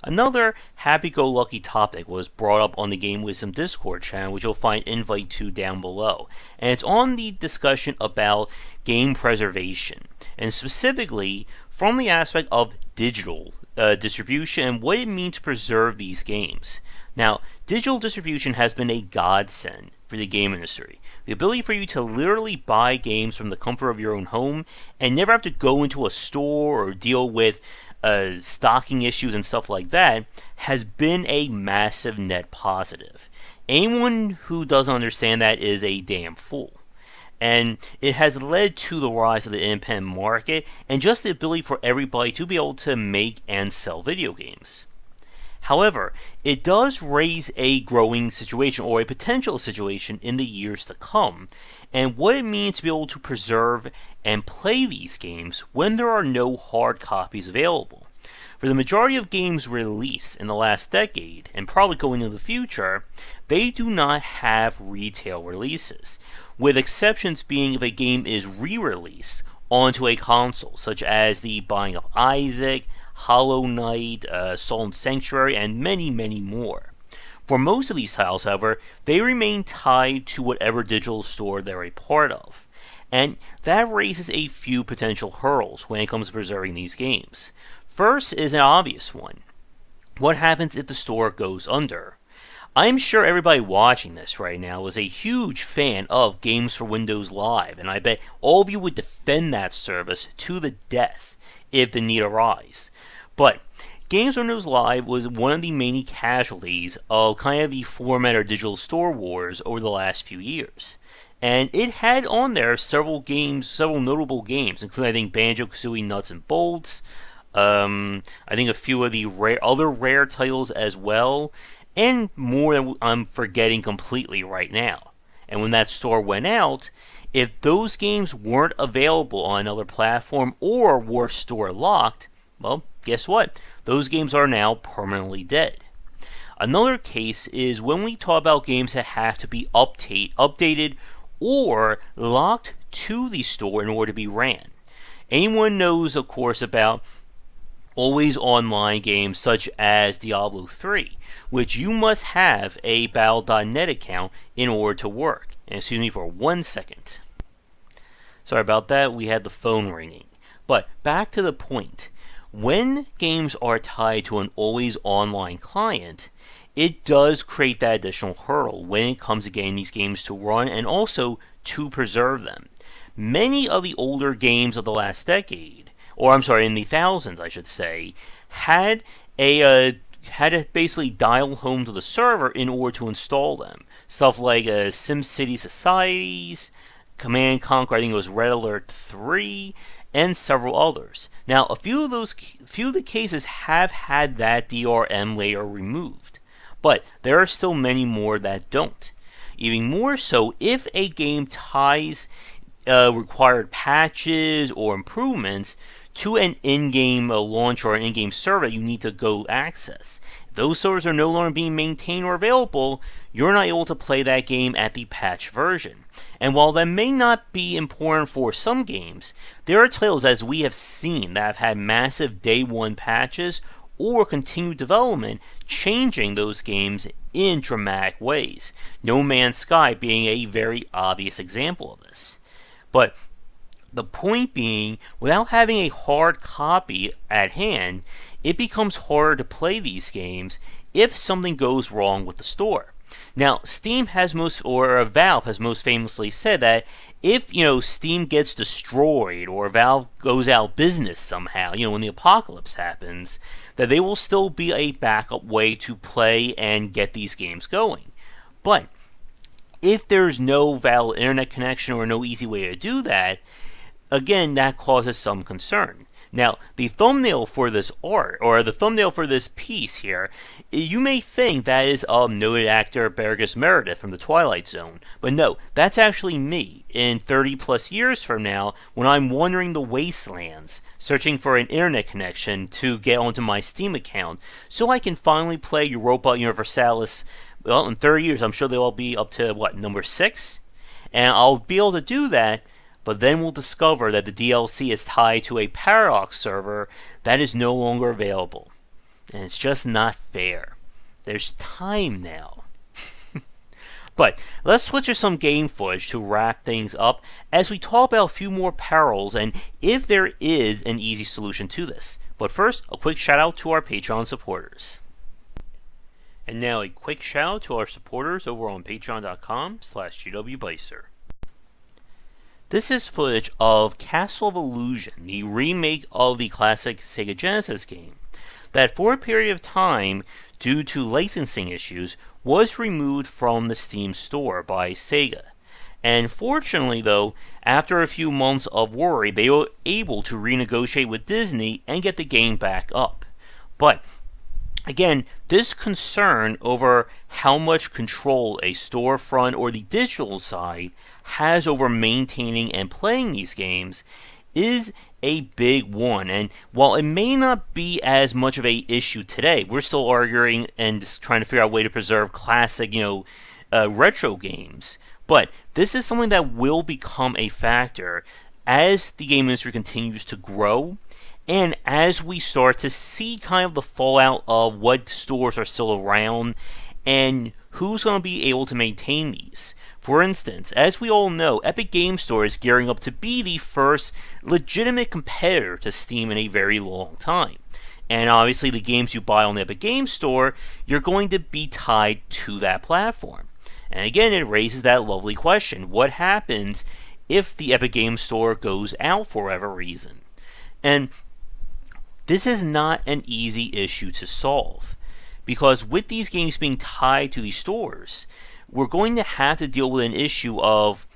Another happy-go-lucky topic was brought up on the Game Wisdom Discord channel, which you'll find invite to down below. And it's on the discussion about game preservation, and specifically from the aspect of digital distribution and what it means to preserve these games. Now, digital distribution has been a godsend for the game industry. The ability for you to literally buy games from the comfort of your own home and never have to go into a store or deal with stocking issues and stuff like that has been a massive net positive. Anyone who doesn't understand that is a damn fool. And it has led to the rise of the independent market and just the ability for everybody to be able to make and sell video games. However, it does raise a growing situation or a potential situation in the years to come, and what it means to be able to preserve and play these games when there are no hard copies available. For the majority of games released in the last decade, and probably going into the future, they do not have retail releases, with exceptions being if a game is re-released onto a console, such as the Binding of Isaac, Hollow Knight, Soul and Sanctuary, and many, many more. For most of these titles, however, they remain tied to whatever digital store they're a part of, and that raises a few potential hurdles when it comes to preserving these games. First is an obvious one. What happens if the store goes under? I'm sure everybody watching this right now is a huge fan of Games for Windows Live, and I bet all of you would defend that service to the death if the need arise. But Games for Windows Live was one of the many casualties of kind of the format or digital store wars over the last few years. And it had on there several notable games, including I think Banjo-Kazooie Nuts and Bolts, I think a few of the other rare titles as well, and more that I'm forgetting completely right now. And when that store went out, if those games weren't available on another platform or were store locked, well, guess what? Those games are now permanently dead. Another case is when we talk about games that have to be updated or locked to the store in order to be ran. Anyone knows, of course, about always online games such as Diablo 3, which you must have a Battle.net account in order to work. And excuse me for 1 second. Sorry about that, we had the phone ringing. But back to the point. When games are tied to an always online client, it does create that additional hurdle when it comes to getting these games to run and also to preserve them. Many of the older games of the last decade, or I'm sorry, in the thousands I should say, had to basically dial home to the server in order to install them. Stuff like SimCity Societies, Command & Conquer, I think it was Red Alert 3, and several others. Now, a few of the cases have had that DRM layer removed, but there are still many more that don't. Even more so, if a game ties required patches or improvements to an in-game launch or an in-game server that you need to go access. If those servers are no longer being maintained or available, you're not able to play that game at the patch version. And while that may not be important for some games, there are titles, as we have seen, that have had massive day one patches or continued development changing those games in dramatic ways. No Man's Sky being a very obvious example of this. But the point being, without having a hard copy at hand, it becomes harder to play these games if something goes wrong with the store. Now, Valve has most famously said that if, Steam gets destroyed or Valve goes out of business somehow, when the apocalypse happens, that they will still be a backup way to play and get these games going. But if there's no valid internet connection or no easy way to do that, again, that causes some concern. Now, the thumbnail for this art, or the thumbnail for this piece here, you may think that is noted actor Burgess Meredith from The Twilight Zone. But no, that's actually me in 30 plus years from now when I'm wandering the wastelands, searching for an internet connection to get onto my Steam account, so I can finally play Europa Universalis. Well, in 30 years, I'm sure they'll all be up to, number 6? And I'll be able to do that, but then we'll discover that the DLC is tied to a Paradox server that is no longer available. and it's just not fair. There's time now. But let's switch to some game footage to wrap things up as we talk about a few more perils and if there is an easy solution to this. But first, a quick shout out to our Patreon supporters. And now a quick shout out to our supporters over on patreon.com/gwbicer. This is footage of Castle of Illusion, the remake of the classic Sega Genesis game, that for a period of time, due to licensing issues, was removed from the Steam store by Sega. And fortunately though, after a few months of worry, they were able to renegotiate with Disney and get the game back up. But again, this concern over how much control a storefront or the digital side has over maintaining and playing these games is a big one. And while it may not be as much of a issue today, we're still arguing and just trying to figure out a way to preserve classic, retro games. But this is something that will become a factor as the game industry continues to grow and as we start to see kind of the fallout of what stores are still around and who's going to be able to maintain these. For instance, as we all know, Epic Game Store is gearing up to be the first legitimate competitor to Steam in a very long time. And obviously the games you buy on the Epic Game Store, you're going to be tied to that platform. And again, it raises that lovely question. What happens if the Epic Game Store goes out for whatever reason? And this is not an easy issue to solve, because with these games being tied to these stores, we're going to have to deal with an issue of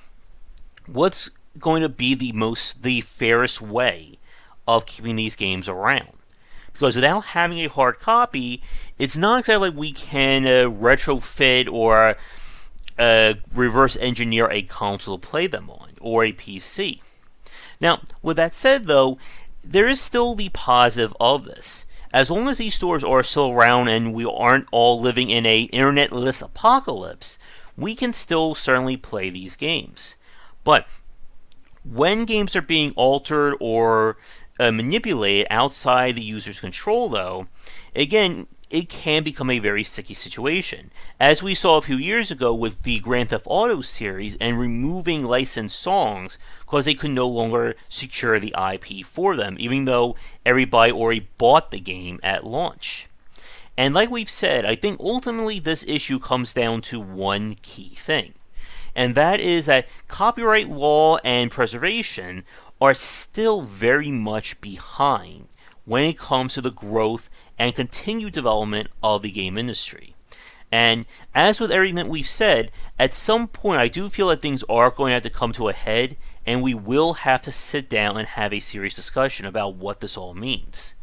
what's going to be the fairest way of keeping these games around. Because without having a hard copy, it's not exactly like we can retrofit or reverse engineer a console to play them on, or a PC. Now, with that said though, there is still the positive of this. As long as these stores are still around and we aren't all living in a internetless apocalypse, we can still certainly play these games. But when games are being altered or manipulated outside the user's control though, again, it can become a very sticky situation. As we saw a few years ago with the Grand Theft Auto series and removing licensed songs because they could no longer secure the IP for them, even though everybody already bought the game at launch. And like we've said, I think ultimately this issue comes down to one key thing. And that is that copyright law and preservation are still very much behind when it comes to the growth and continued development of the game industry. And as with everything that we've said, at some point I do feel that things are going to have to come to a head, and we will have to sit down and have a serious discussion about what this all means.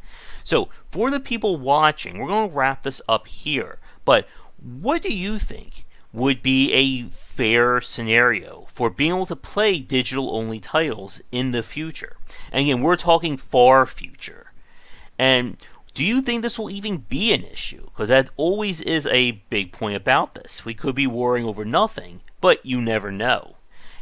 So, for the people watching, we're going to wrap this up here, but what do you think would be a fair scenario for being able to play digital-only titles in the future? And again, we're talking far future. And do you think this will even be an issue? Because that always is a big point about this. We could be worrying over nothing, but you never know.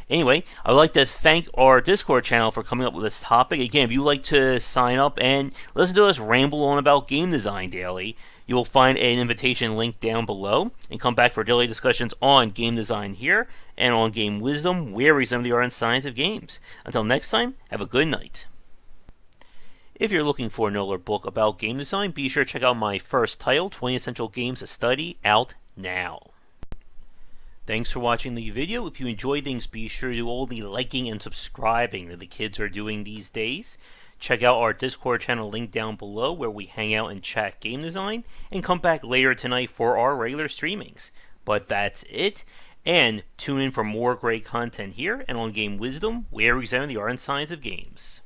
Anyway, I'd like to thank our Discord channel for coming up with this topic. Again, if you'd like to sign up and listen to us ramble on about game design daily, you'll find an invitation link down below, and come back for daily discussions on game design here and on game wisdom, where we examine the art and science of games. Until next time, have a good night. If you're looking for another book about game design, be sure to check out my first title, 20 Essential Games to Study, out now. Thanks for watching the video. If you enjoyed things, be sure to do all the liking and subscribing that the kids are doing these days. Check out our Discord channel link down below where we hang out and chat game design, and come back later tonight for our regular streamings. But that's it, and tune in for more great content here and on Game Wisdom, where we examine the art and science of games.